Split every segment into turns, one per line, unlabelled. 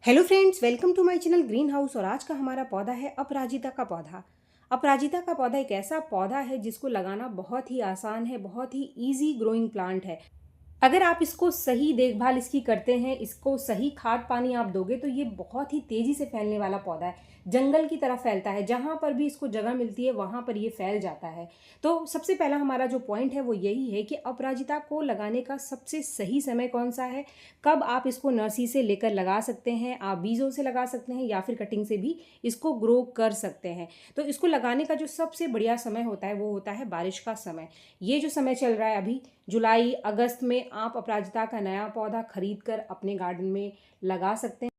Hello friends, welcome to my channel green house. और आज का हमारा पौधा है अपराजिता का पौधा। अपराजिता का पौधा एक ऐसा पौधा है जिसको लगाना बहुत ही आसान है, बहुत ही इजी ग्रोइंग प्लांट है। अगर आप इसको सही देखभाल इसकी करते हैं, इसको सही खाद पानी आप दोगे तो ये बहुत ही तेज़ी से फैलने वाला पौधा है। जंगल की तरह फैलता है, जहाँ पर भी इसको जगह मिलती है वहाँ पर ये फैल जाता है। तो सबसे पहला हमारा जो पॉइंट है वो यही है कि अपराजिता को लगाने का सबसे सही समय कौन सा है, कब आप इसको नर्सरी से लेकर लगा सकते हैं। आप बीजों से लगा सकते हैं या फिर कटिंग से भी इसको ग्रो कर सकते हैं। तो इसको लगाने का जो सबसे बढ़िया समय होता है वो होता है बारिश का समय। ये जो समय चल रहा है अभी जुलाई अगस्त में, आप अपराजिता का नया पौधा खरीद कर अपने गार्डन में लगा सकते हैं।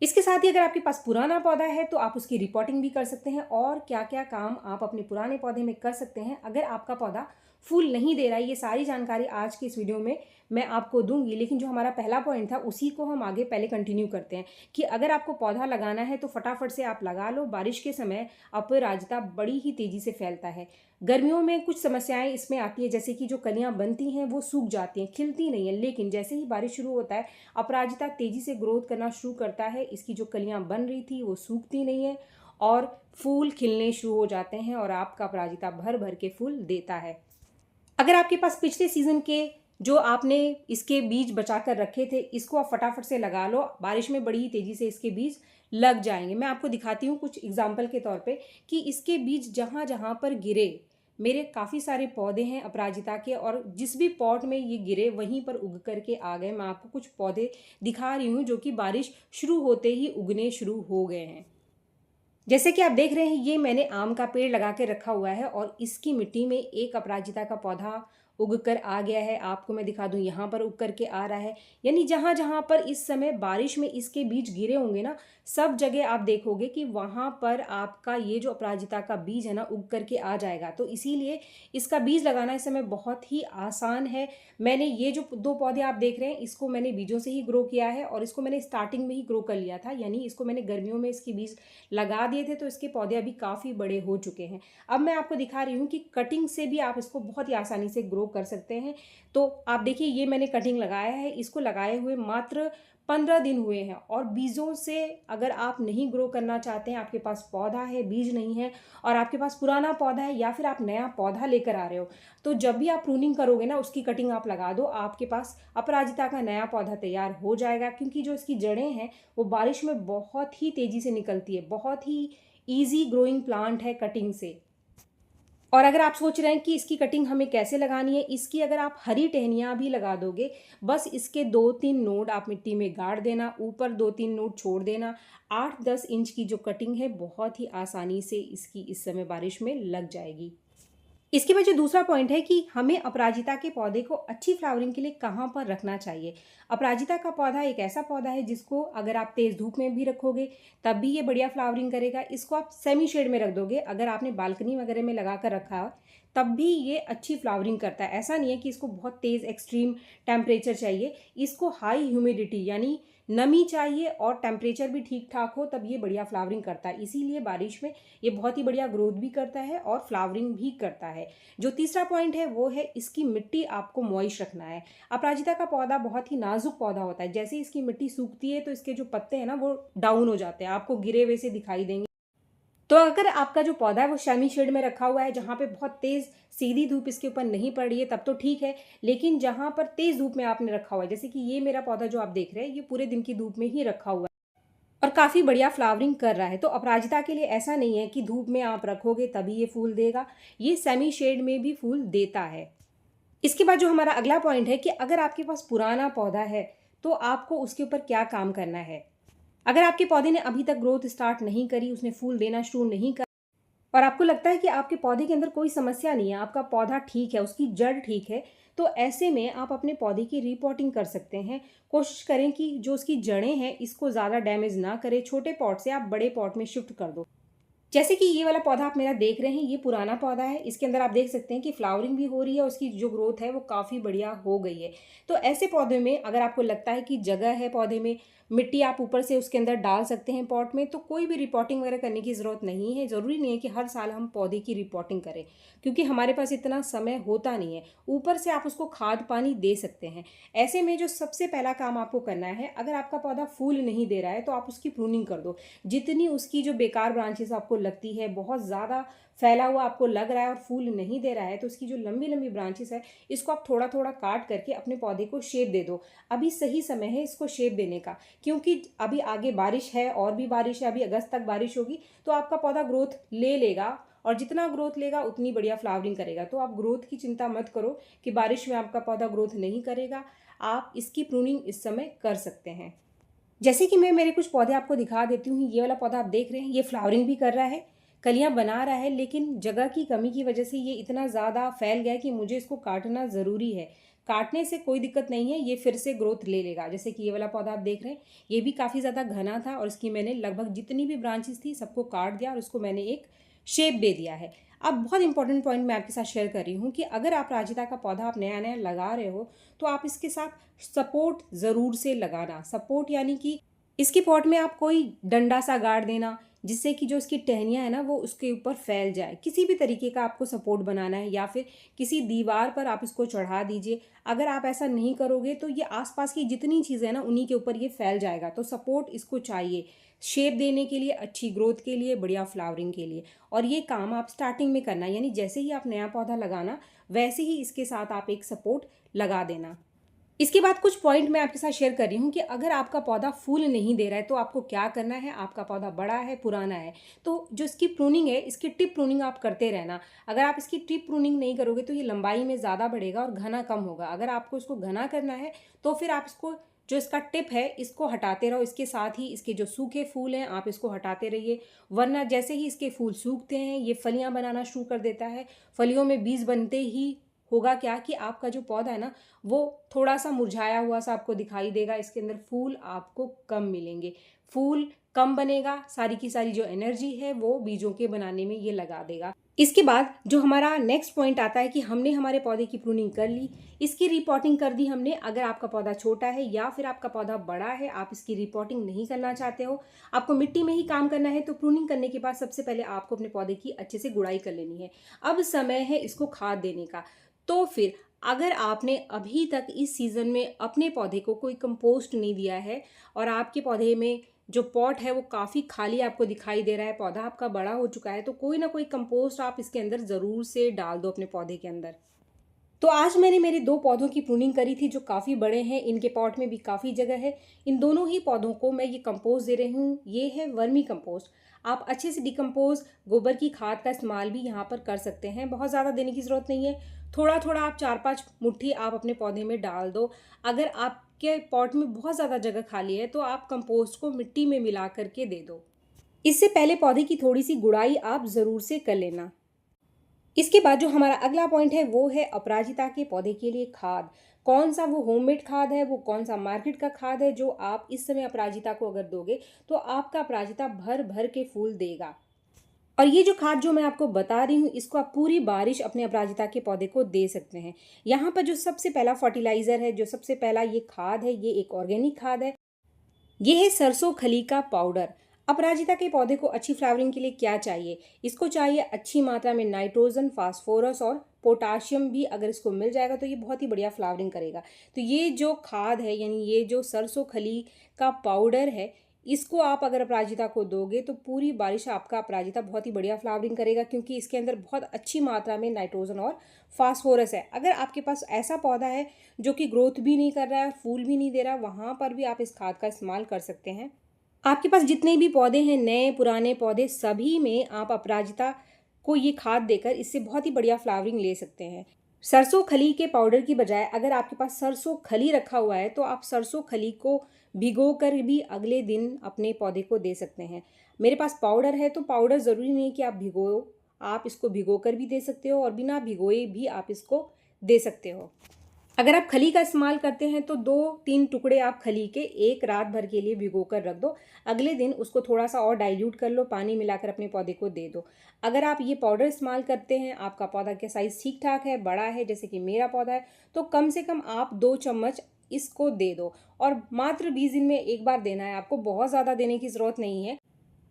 इसके साथ ही अगर आपके पास पुराना पौधा है तो आप उसकी रिपोर्टिंग भी कर सकते हैं। और क्या क्या काम आप अपने पुराने पौधे में कर सकते हैं अगर आपका पौधा फूल नहीं दे रहा है, ये सारी जानकारी आज की इस वीडियो में मैं आपको दूंगी। लेकिन जो हमारा पहला पॉइंट था उसी को हम आगे पहले कंटिन्यू करते हैं कि अगर आपको पौधा लगाना है तो फटाफट से आप लगा लो। बारिश के समय अपराजिता बड़ी ही तेजी से फैलता है। गर्मियों में कुछ समस्याएं इसमें आती है, जैसे कि जो कलियां बनती हैं वो सूख जाती हैं, खिलती नहीं है। लेकिन जैसे ही बारिश शुरू होता है अपराजिता तेजी से ग्रोथ करना शुरू करता है। इसकी जो कलियां बन रही थी वो सूखती नहीं है और फूल खिलने शुरू हो जाते हैं और आपका अपराजिता भर भर के फूल देता है। अगर आपके पास पिछले सीजन के जो आपने इसके बीज बचा कर रखे थे, इसको आप फटाफट से लगा लो। बारिश में बड़ी ही तेजी से इसके बीज लग जाएंगे। मैं आपको दिखाती हूँ कुछ एग्जाम्पल के तौर पे कि इसके बीज जहाँ जहाँ पर गिरे, मेरे काफ़ी सारे पौधे हैं अपराजिता के और जिस भी पॉट में ये गिरे वहीं पर उग करके आ गए। मैं आपको कुछ पौधे दिखा रही हूँ जो कि बारिश शुरू होते ही उगने शुरू हो गए हैं। जैसे कि आप देख रहे हैं, ये मैंने आम का पेड़ लगा के रखा हुआ है और इसकी मिट्टी में एक अपराजिता का पौधा उग कर आ गया है। आपको मैं दिखा दूं, यहाँ पर उग करके आ रहा है। यानी जहाँ जहाँ पर इस समय बारिश में इसके बीज गिरे होंगे ना, सब जगह आप देखोगे कि वहाँ पर आपका ये जो अपराजिता का बीज है ना उग करके आ जाएगा। तो इसीलिए इसका बीज लगाना इस समय बहुत ही आसान है। मैंने ये जो दो पौधे आप देख रहे हैं इसको मैंने बीजों से ही ग्रो किया है और इसको मैंने स्टार्टिंग में ही ग्रो कर लिया था। यानी इसको मैंने गर्मियों में इसके बीज लगा दिए थे तो इसके पौधे अभी काफ़ी बड़े हो चुके हैं। अब मैं आपको दिखा रही हूँ कि कटिंग से भी आप इसको बहुत ही आसानी से ग्रो कर सकते हैं। तो आप देखिए, ये मैंने कटिंग लगाया है, इसको लगाए हुए मात्र 15 दिन हुए हैं। और बीजों से अगर आप नहीं ग्रो करना चाहते हैं, आपके पास पौधा है बीज नहीं है और आपके पास पुराना पौधा है या फिर आप नया पौधा लेकर आ रहे हो, तो जब भी आप प्रूनिंग करोगे ना उसकी कटिंग आप लगा दो, आपके पास अपराजिता का नया पौधा तैयार हो जाएगा। क्योंकि जो इसकी जड़ें हैं वो बारिश में बहुत ही तेज़ी से निकलती है। बहुत ही ईजी ग्रोइंग प्लांट है कटिंग से। और अगर आप सोच रहे हैं कि इसकी कटिंग हमें कैसे लगानी है, इसकी अगर आप हरी टहनियाँ भी लगा दोगे, बस इसके 2-3 नोड आप मिट्टी में गाड़ देना, ऊपर 2-3 नोड छोड़ देना। 8-10 इंच की जो कटिंग है बहुत ही आसानी से इसकी इस समय बारिश में लग जाएगी। इसके बाद जो दूसरा पॉइंट है कि हमें अपराजिता के पौधे को अच्छी फ्लावरिंग के लिए कहाँ पर रखना चाहिए। अपराजिता का पौधा एक ऐसा पौधा है जिसको अगर आप तेज़ धूप में भी रखोगे तब भी ये बढ़िया फ्लावरिंग करेगा। इसको आप सेमी शेड में रख दोगे, अगर आपने बालकनी वगैरह में लगा कर रखा है तब भी ये अच्छी फ्लावरिंग करता है। ऐसा नहीं है कि इसको बहुत तेज़ एक्सट्रीम टेम्परेचर चाहिए, इसको हाई ह्यूमिडिटी यानी नमी चाहिए और टेम्परेचर भी ठीक ठाक हो, तब ये बढ़िया फ्लावरिंग करता है। इसीलिए बारिश में ये बहुत ही बढ़िया ग्रोथ भी करता है और फ्लावरिंग भी करता है। जो तीसरा पॉइंट है वो है इसकी मिट्टी आपको मॉइस्ट रखना है। अपराजिता का पौधा बहुत ही नाजुक पौधा होता है। जैसे इसकी मिट्टी सूखती है तो इसके जो पत्ते हैं ना वो डाउन हो जाते हैं, आपको गिरे हुए से दिखाई देंगे। तो अगर आपका जो पौधा है वो शमी शेड में रखा हुआ है, जहाँ पे बहुत तेज़ सीधी धूप इसके ऊपर नहीं पड़ रही है, तब तो ठीक है। लेकिन जहाँ पर तेज़ धूप में आपने रखा हुआ है, जैसे कि ये मेरा पौधा जो आप देख रहे हैं, ये पूरे दिन की धूप में ही रखा हुआ है और काफ़ी बढ़िया फ्लावरिंग कर रहा है। तो अपराजिता के लिए ऐसा नहीं है कि धूप में आप रखोगे तभी ये फूल देगा, ये सेमी शेड में भी फूल देता है। इसके बाद जो हमारा अगला पॉइंट है कि अगर आपके पास पुराना पौधा है तो आपको उसके ऊपर क्या काम करना है। अगर आपके पौधे ने अभी तक ग्रोथ स्टार्ट नहीं करी, उसने फूल देना शुरू नहीं कर और आपको लगता है कि आपके पौधे के अंदर कोई समस्या नहीं है, आपका पौधा ठीक है, उसकी जड़ ठीक है, तो ऐसे में आप अपने पौधे की रिपोर्टिंग कर सकते हैं। कोशिश करें कि जो उसकी जड़ें हैं इसको ज़्यादा डैमेज ना करे। छोटे पॉट से आप बड़े पॉट में शिफ्ट कर दो। जैसे कि ये वाला पौधा आप मेरा देख रहे हैं, ये पुराना पौधा है। इसके अंदर आप देख सकते हैं कि फ्लावरिंग भी हो रही है और उसकी जो ग्रोथ है वो काफ़ी बढ़िया हो गई है। तो ऐसे पौधे में अगर आपको लगता है कि जगह है पौधे में, मिट्टी आप ऊपर से उसके अंदर डाल सकते हैं पॉट में, तो कोई भी रिपोर्टिंग वगैरह करने की ज़रूरत नहीं है। ज़रूरी नहीं है कि हर साल हम पौधे की रिपोर्टिंग करें, क्योंकि हमारे पास इतना समय होता नहीं है। ऊपर से आप उसको खाद पानी दे सकते हैं। ऐसे में जो सबसे पहला काम आपको करना है, अगर आपका पौधा फूल नहीं दे रहा है तो आप उसकी प्रूनिंग कर दो। जितनी उसकी जो बेकार ब्रांचेस आपको लगती है, बहुत ज़्यादा फैला हुआ आपको लग रहा है और फूल नहीं दे रहा है, तो उसकी जो लंबी लंबी ब्रांचेस है, इसको आप थोड़ा थोड़ा काट करके अपने पौधे को शेप दे दो। अभी सही समय है इसको शेप देने का, क्योंकि अभी आगे बारिश है और भी बारिश है, अभी अगस्त तक बारिश होगी, तो आपका पौधा ग्रोथ ले लेगा और जितना ग्रोथ लेगा उतनी बढ़िया फ्लावरिंग करेगा। तो आप ग्रोथ की चिंता मत करो कि बारिश में आपका पौधा ग्रोथ नहीं करेगा। आप इसकी प्रूनिंग इस समय कर सकते हैं। जैसे कि मैं मेरे कुछ पौधे आपको दिखा देती हूँ। ये वाला पौधा आप देख रहे हैं, ये फ्लावरिंग भी कर रहा है, कलियां बना रहा है, लेकिन जगह की कमी की वजह से ये इतना ज़्यादा फैल गया है कि मुझे इसको काटना ज़रूरी है। काटने से कोई दिक्कत नहीं है, ये फिर से ग्रोथ ले लेगा। जैसे कि ये वाला पौधा आप देख रहे हैं, ये भी काफ़ी ज़्यादा घना था और इसकी मैंने लगभग जितनी भी ब्रांचेस थी सबको काट दिया और उसको मैंने एक शेप दे दिया है। अब बहुत इंपॉर्टेंट पॉइंट मैं आपके साथ शेयर कर रही हूँ कि अगर आप राजिता का पौधा आप नया नया लगा रहे हो, तो आप इसके साथ सपोर्ट ज़रूर से लगाना। सपोर्ट यानी कि इसकी पॉट में आप कोई डंडा सा गाड़ देना, जिससे कि जो इसकी टहनियाँ है ना वो उसके ऊपर फैल जाए। किसी भी तरीके का आपको सपोर्ट बनाना है, या फिर किसी दीवार पर आप इसको चढ़ा दीजिए। अगर आप ऐसा नहीं करोगे तो ये आसपास की जितनी चीज़ें हैं ना उन्हीं के ऊपर ये फैल जाएगा। तो सपोर्ट इसको चाहिए शेप देने के लिए, अच्छी ग्रोथ के लिए, बढ़िया फ्लावरिंग के लिए। और ये काम आप स्टार्टिंग में करना, यानी जैसे ही आप नया पौधा लगाना वैसे ही इसके साथ आप एक सपोर्ट लगा देना। इसके बाद कुछ पॉइंट मैं आपके साथ शेयर कर रही हूँ कि अगर आपका पौधा फूल नहीं दे रहा है तो आपको क्या करना है। आपका पौधा बड़ा है, पुराना है, तो जो इसकी प्रूनिंग है, इसकी टिप प्रूनिंग आप करते रहना। अगर आप इसकी टिप प्रूनिंग नहीं करोगे तो ये लंबाई में ज़्यादा बढ़ेगा और घना कम होगा। अगर आपको इसको घना करना है तो फिर आप इसको जो इसका टिप है इसको हटाते रहो। इसके साथ ही इसके जो सूखे फूल हैं आप इसको हटाते रहिए, वरना जैसे ही इसके फूल सूखते हैं ये फलियां बनाना शुरू कर देता है। फलियों में बीज बनते ही होगा क्या कि आपका जो पौधा है ना वो थोड़ा सा मुरझाया हुआ सा आपको दिखाई देगा। इसके अंदर फूल आपको कम मिलेंगे, फूल कम बनेगा, सारी की सारी जो एनर्जी है वो बीजों के बनाने में ये लगा देगा। इसके बाद जो हमारा नेक्स्ट पॉइंट आता है कि हमने हमारे पौधे की प्रूनिंग कर ली, इसकी रिपोर्टिंग कर दी हमने। अगर आपका पौधा छोटा है या फिर आपका पौधा बड़ा है, आप इसकी रिपोर्टिंग नहीं करना चाहते हो, आपको मिट्टी में ही काम करना है, तो प्रूनिंग करने के बाद सबसे पहले आपको अपने पौधे की अच्छे से गुड़ाई कर लेनी है। अब समय है इसको खाद देने का। तो फिर अगर आपने अभी तक इस सीज़न में अपने पौधे को कोई कंपोस्ट नहीं दिया है और आपके पौधे में जो पॉट है वो काफ़ी खाली आपको दिखाई दे रहा है, पौधा आपका बड़ा हो चुका है, तो कोई ना कोई कंपोस्ट आप इसके अंदर ज़रूर से डाल दो अपने पौधे के अंदर। तो आज मैंने मेरे दो पौधों की प्रूनिंग करी थी जो काफ़ी बड़े हैं, इनके पॉट में भी काफ़ी जगह है। इन दोनों ही पौधों को मैं ये कंपोस्ट दे रही हूँ। ये है वर्मी कंपोस्ट। आप अच्छे से डिकम्पोज गोबर की खाद का इस्तेमाल भी यहाँ पर कर सकते हैं। बहुत ज़्यादा देने की ज़रूरत नहीं है, थोड़ा थोड़ा आप 4-5 मुट्ठी आप अपने पौधे में डाल दो। अगर आपके पॉट में बहुत ज़्यादा जगह खाली है तो आप कंपोस्ट को मिट्टी में मिला करके दे दो। इससे पहले पौधे की थोड़ी सी गुड़ाई आप ज़रूर से कर लेना। इसके बाद जो हमारा अगला पॉइंट है वो है अपराजिता के पौधे के लिए खाद। कौन सा वो होममेड खाद है, वो कौन सा मार्केट का खाद है जो आप इस समय अपराजिता को अगर दोगे तो आपका अपराजिता भर भर के फूल देगा। और ये जो खाद जो मैं आपको बता रही हूँ इसको आप पूरी बारिश अपने अपराजिता के पौधे को दे सकते हैं। यहाँ पर जो सबसे पहला फर्टिलाइजर है, जो सबसे पहला ये खाद है, ये एक ऑर्गेनिक खाद है। ये है सरसों खली का पाउडर। अपराजिता के पौधे को अच्छी फ्लावरिंग के लिए क्या चाहिए? इसको चाहिए अच्छी मात्रा में नाइट्रोजन, फास्फोरस और पोटाशियम भी। अगर इसको मिल जाएगा तो ये बहुत ही बढ़िया फ्लावरिंग करेगा। तो ये जो खाद है, यानी ये जो सरसों खली का पाउडर है, इसको आप अगर अपराजिता को दोगे तो पूरी बारिश आपका अपराजिता बहुत ही बढ़िया फ्लावरिंग करेगा, क्योंकि इसके अंदर बहुत अच्छी मात्रा में नाइट्रोजन और फास्फोरस है। अगर आपके पास ऐसा पौधा है जो कि ग्रोथ भी नहीं कर रहा है, फूल भी नहीं दे रहा, वहाँ पर भी आप इस खाद का इस्तेमाल कर सकते हैं। आपके पास जितने भी पौधे हैं, नए पुराने पौधे, सभी में आप अपराजिता को ये खाद देकर इससे बहुत ही बढ़िया फ्लावरिंग ले सकते हैं। सरसों खली के पाउडर की बजाय अगर आपके पास सरसों खली रखा हुआ है तो आप सरसों खली को भिगो कर भी अगले दिन अपने पौधे को दे सकते हैं। मेरे पास पाउडर है तो पाउडर ज़रूरी नहीं कि आप भिगो, आप इसको भिगो कर भी दे सकते हो और बिना भिगोए भी आप इसको दे सकते हो। अगर आप खली का इस्तेमाल करते हैं तो 2-3 टुकड़े आप खली के एक रात भर के लिए भिगो कर रख दो। अगले दिन उसको थोड़ा सा और डाइल्यूट कर लो, पानी मिलाकर अपने पौधे को दे दो। अगर आप ये पाउडर इस्तेमाल करते हैं, आपका पौधा का साइज़ ठीक ठाक है, बड़ा है, जैसे कि मेरा पौधा है, तो कम से कम आप 2 चम्मच इसको दे दो और मात्र 20 दिन में एक बार देना है आपको, बहुत ज़्यादा देने की ज़रूरत नहीं है।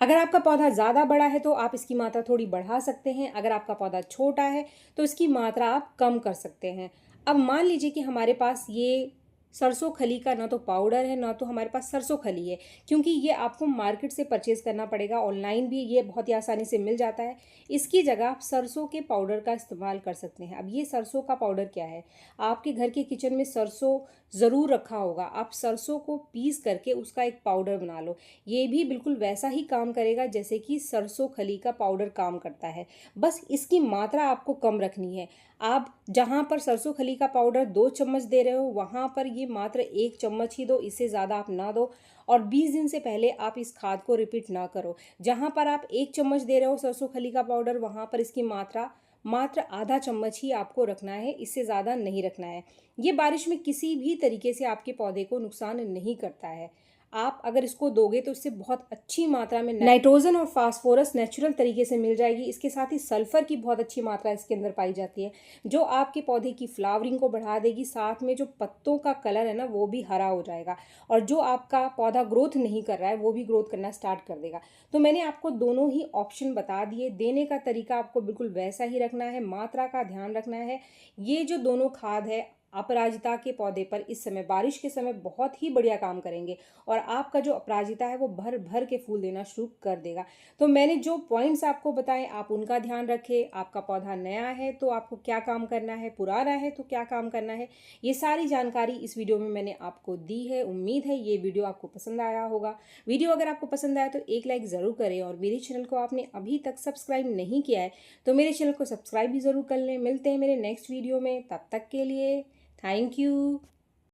अगर आपका पौधा ज़्यादा बड़ा है तो आप इसकी मात्रा थोड़ी बढ़ा सकते हैं। अगर आपका पौधा छोटा है तो इसकी मात्रा आप कम कर सकते हैं। अब मान लीजिए कि हमारे पास ये सरसों खली का ना तो पाउडर है ना तो हमारे पास सरसों खली है, क्योंकि ये आपको मार्केट से परचेज़ करना पड़ेगा। ऑनलाइन भी ये बहुत ही आसानी से मिल जाता है। इसकी जगह आप सरसों के पाउडर का इस्तेमाल कर सकते हैं। अब ये सरसों का पाउडर क्या है? आपके घर के किचन में सरसों ज़रूर रखा होगा। आप सरसों को पीस करके उसका एक पाउडर बना लो। ये भी बिल्कुल वैसा ही काम करेगा जैसे कि सरसों खली का पाउडर काम करता है। बस इसकी मात्रा आपको कम रखनी है। आप जहाँ पर सरसों खली का पाउडर 2 चम्मच दे रहे हो, वहाँ पर ये मात्र 1 चम्मच ही दो, इससे ज़्यादा आप ना दो। और 20 दिन से पहले आप इस खाद को रिपीट ना करो। जहाँ पर आप 1 चम्मच दे रहे हो सरसों खली का पाउडर, वहाँ पर इसकी मात्रा मात्र आधा चम्मच ही आपको रखना है, इससे ज़्यादा नहीं रखना है। ये बारिश में किसी भी तरीके से आपके पौधे को नुकसान नहीं करता है। आप अगर इसको दोगे तो इससे बहुत अच्छी मात्रा में नाइट्रोजन और फास्फोरस नेचुरल तरीके से मिल जाएगी। इसके साथ ही सल्फर की बहुत अच्छी मात्रा इसके अंदर पाई जाती है, जो आपके पौधे की फ्लावरिंग को बढ़ा देगी। साथ में जो पत्तों का कलर है ना, वो भी हरा हो जाएगा और जो आपका पौधा ग्रोथ नहीं कर रहा है वो भी ग्रोथ करना स्टार्ट कर देगा। तो मैंने आपको दोनों ही ऑप्शन बता दिए। देने का तरीका आपको बिल्कुल वैसा ही रखना है, मात्रा का ध्यान रखना है। ये जो दोनों खाद है अपराजिता के पौधे पर इस समय बारिश के समय बहुत ही बढ़िया काम करेंगे और आपका जो अपराजिता है वो भर भर के फूल देना शुरू कर देगा। तो मैंने जो पॉइंट्स आपको बताए आप उनका ध्यान रखें। आपका पौधा नया है तो आपको क्या काम करना है, पुराना है तो क्या काम करना है, ये सारी जानकारी इस वीडियो में मैंने आपको दी है। उम्मीद है ये वीडियो आपको पसंद आया होगा। वीडियो अगर आपको पसंद आया तो एक लाइक ज़रूर करें और मेरे चैनल को आपने अभी तक सब्सक्राइब नहीं किया है तो मेरे चैनल को सब्सक्राइब भी ज़रूर कर लें। मिलते हैं मेरे नेक्स्ट वीडियो में, तब तक के लिए थैंक यू।